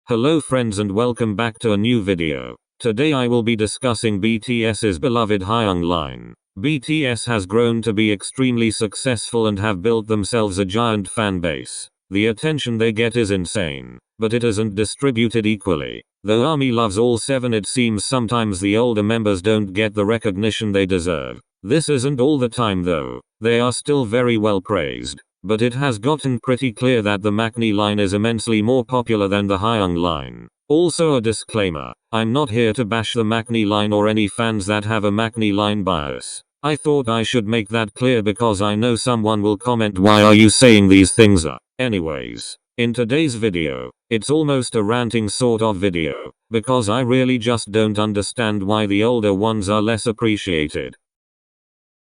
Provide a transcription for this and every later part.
Hello friends and welcome back to a new video. Today I will be discussing BTS's beloved Hyung line. BTS has grown to be extremely successful and have built themselves a giant fan base. The attention they get is insane, but it isn't distributed equally. Though ARMY loves all seven, it seems sometimes the older members don't get the recognition they deserve. This isn't all the time though. They are still very well praised. But it has gotten pretty clear that the maknae line is immensely more popular than the Hyung line. Also a disclaimer, I'm not here to bash the maknae line or any fans that have a maknae line bias. I thought I should make that clear because I know someone will comment, why are you saying these things? Anyways, in today's video, it's almost a ranting sort of video, because I really just don't understand why the older ones are less appreciated.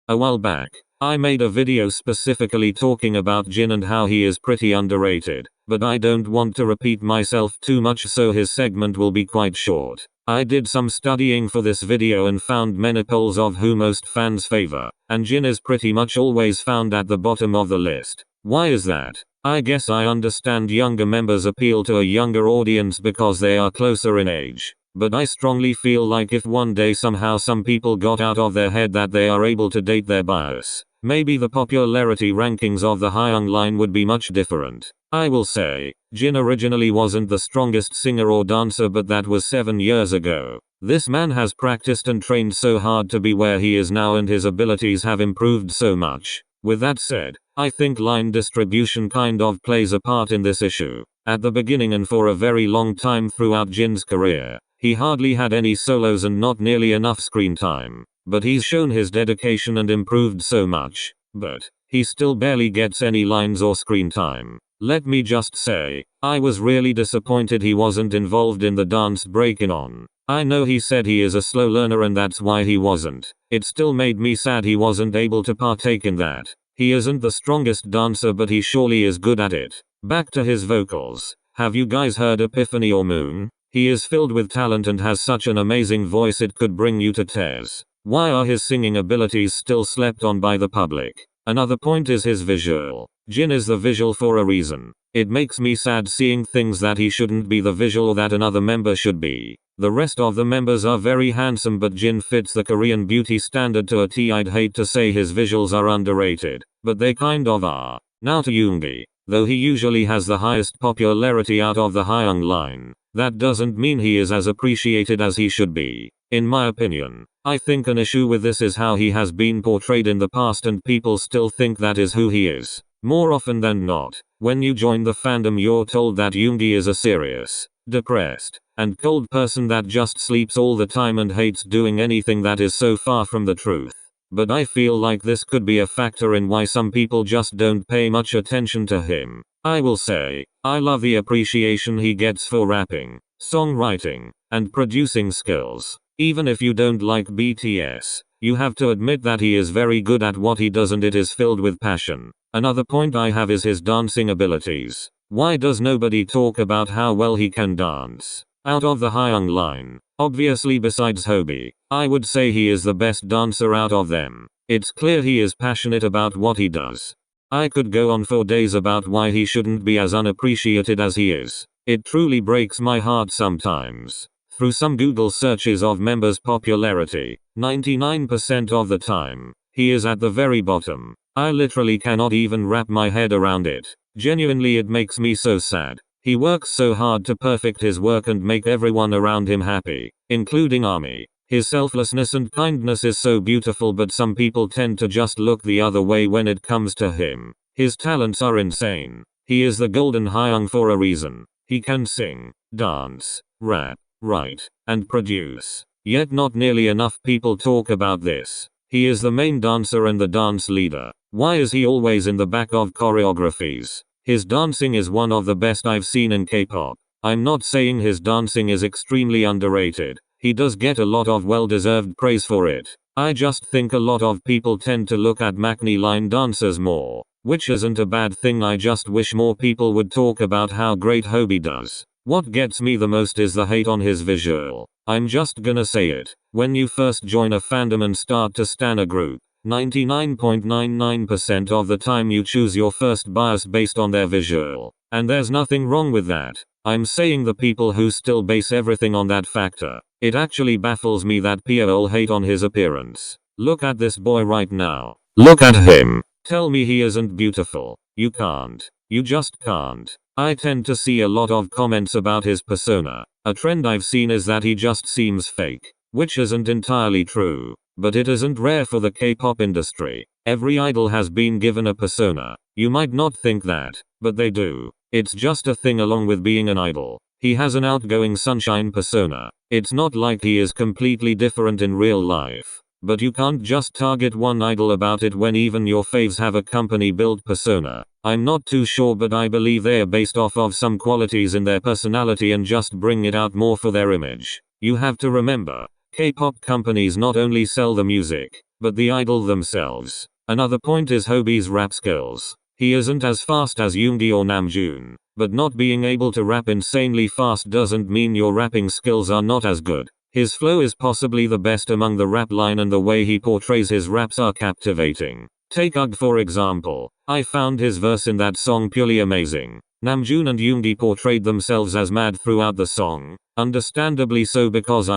A while back, I made a video specifically talking about Jin and how he is pretty underrated, but I don't want to repeat myself too much, so his segment will be quite short. I did some studying for this video and found many polls of who most fans favor, and Jin is pretty much always found at the bottom of the list. Why is that? I guess I understand younger members appeal to a younger audience because they are closer in age. But I strongly feel like if one day somehow some people got out of their head that they are able to date their bias, maybe the popularity rankings of the Hyung line would be much different. I will say, Jin originally wasn't the strongest singer or dancer, but that was 7 years ago. This man has practiced and trained so hard to be where he is now, and his abilities have improved so much. With that said, I think line distribution kind of plays a part in this issue. At the beginning and for a very long time throughout Jin's career, he hardly had any solos and not nearly enough screen time. But he's shown his dedication and improved so much. But he still barely gets any lines or screen time. Let me just say, I was really disappointed he wasn't involved in the dance break-in on. I know he said he is a slow learner and that's why he wasn't. It still made me sad he wasn't able to partake in that. He isn't the strongest dancer, but he surely is good at it. Back to his vocals. Have you guys heard Epiphany or Moon? He is filled with talent and has such an amazing voice it could bring you to tears. Why are his singing abilities still slept on by the public? Another point is his visual. Jin is the visual for a reason. It makes me sad seeing things that he shouldn't be the visual or that another member should be. The rest of the members are very handsome, but Jin fits the Korean beauty standard to a T. I'd hate to say his visuals are underrated, but they kind of are. Now to Yoongi. Though he usually has the highest popularity out of the Hyung line, that doesn't mean he is as appreciated as he should be. In my opinion, I think an issue with this is how he has been portrayed in the past, and people still think that is who he is. More often than not, when you join the fandom, you're told that Yoongi is a serious, depressed, and cold person that just sleeps all the time and hates doing anything. That is so far from the truth. But I feel like this could be a factor in why some people just don't pay much attention to him. I will say, I love the appreciation he gets for rapping, songwriting, and producing skills. Even if you don't like BTS, you have to admit that he is very good at what he does and it is filled with passion. Another point I have is his dancing abilities. Why does nobody talk about how well he can dance? Out of the Hyung line, obviously besides Hobie, I would say he is the best dancer out of them. It's clear he is passionate about what he does. I could go on for days about why he shouldn't be as unappreciated as he is. It truly breaks my heart sometimes. Through some Google searches of members' popularity, 99% of the time, he is at the very bottom. I literally cannot even wrap my head around it. Genuinely, it makes me so sad. He works so hard to perfect his work and make everyone around him happy, including ARMY. His selflessness and kindness is so beautiful, but some people tend to just look the other way when it comes to him. His talents are insane. He is the golden Hyung for a reason. He can sing, dance, rap, write, and produce. Yet not nearly enough people talk about this. He is the main dancer and the dance leader. Why is he always in the back of choreographies? His dancing is one of the best I've seen in K-pop. I'm not saying his dancing is extremely underrated. He does get a lot of well-deserved praise for it. I just think a lot of people tend to look at maknae line dancers more, which isn't a bad thing. I just wish more people would talk about how great Hobie does. What gets me the most is the hate on his visual. I'm just gonna say it. When you first join a fandom and start to stan a group, 99.99% of the time you choose your first bias based on their visual. And there's nothing wrong with that. I'm saying the people who still base everything on that factor. It actually baffles me that people hate on his appearance. Look at this boy right now. Look at him. Tell me he isn't beautiful. You can't. You just can't. I tend to see a lot of comments about his persona. A trend I've seen is that he just seems fake, which isn't entirely true, but it isn't rare for the K-pop industry. Every idol has been given a persona. You might not think that, but they do. It's just a thing along with being an idol. He has an outgoing sunshine persona. It's not like he is completely different in real life. But you can't just target one idol about it when even your faves have a company-built persona. I'm not too sure, but I believe they are based off of some qualities in their personality and just bring it out more for their image. You have to remember, K-pop companies not only sell the music, but the idol themselves. Another point is Hobi's rap skills. He isn't as fast as Yoongi or Namjoon, but not being able to rap insanely fast doesn't mean your rapping skills are not as good. His flow is possibly the best among the rap line, and the way he portrays his raps are captivating. Take UG for example. I found his verse in that song purely amazing. Namjoon and Yoongi portrayed themselves as mad throughout the song. Understandably so, because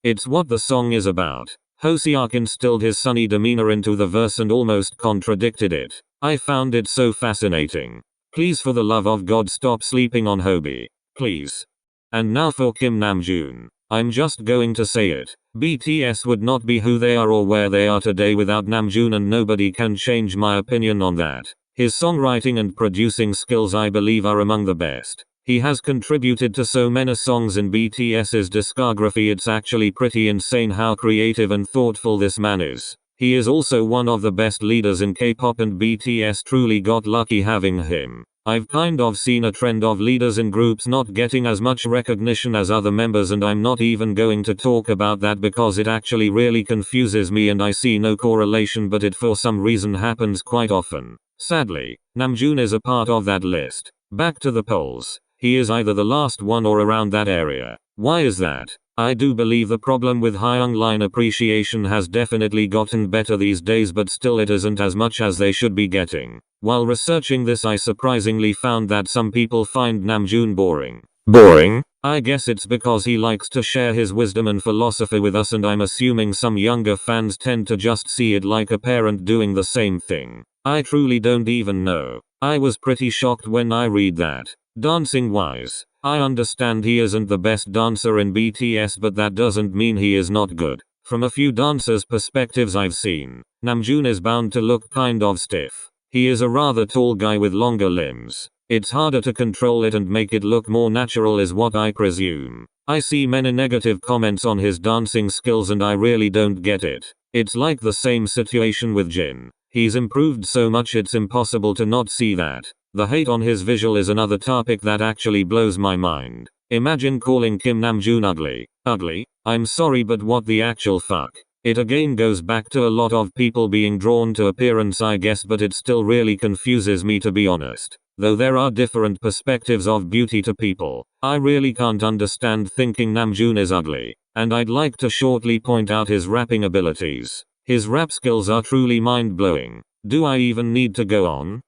it's what the song is about. Hoseok instilled his sunny demeanor into the verse and almost contradicted it. I found it so fascinating. Please, for the love of God, stop sleeping on Hobi. Please. And now for Kim Namjoon. I'm just going to say it. BTS would not be who they are or where they are today without Namjoon, and nobody can change my opinion on that. His songwriting and producing skills, I believe, are among the best. He has contributed to so many songs in BTS's discography. It's actually pretty insane how creative and thoughtful this man is. He is also one of the best leaders in K-pop, and BTS truly got lucky having him. I've kind of seen a trend of leaders in groups not getting as much recognition as other members, and I'm not even going to talk about that because it actually really confuses me and I see no correlation, but it for some reason happens quite often. Sadly, Namjoon is a part of that list. Back to the polls. He is either the last one or around that area. Why is that? I do believe the problem with hyung line appreciation has definitely gotten better these days, but still it isn't as much as they should be getting. While researching this, I surprisingly found that some people find Namjoon boring. Boring? I guess it's because he likes to share his wisdom and philosophy with us, and I'm assuming some younger fans tend to just see it like a parent doing the same thing. I truly don't even know. I was pretty shocked when I read that. Dancing wise, I understand he isn't the best dancer in BTS, but that doesn't mean he is not good. From a few dancers' perspectives I've seen, Namjoon is bound to look kind of stiff. He is a rather tall guy with longer limbs. It's harder to control it and make it look more natural is what I presume. I see many negative comments on his dancing skills and I really don't get it. It's like the same situation with Jin. He's improved so much it's impossible to not see that. The hate on his visual is another topic that actually blows my mind. Imagine calling Kim Namjoon ugly. Ugly? I'm sorry, but what the actual fuck? It again goes back to a lot of people being drawn to appearance, I guess, but it still really confuses me, to be honest. Though there are different perspectives of beauty to people, I really can't understand thinking Namjoon is ugly. And I'd like to shortly point out his rapping abilities. His rap skills are truly mind-blowing. Do I even need to go on?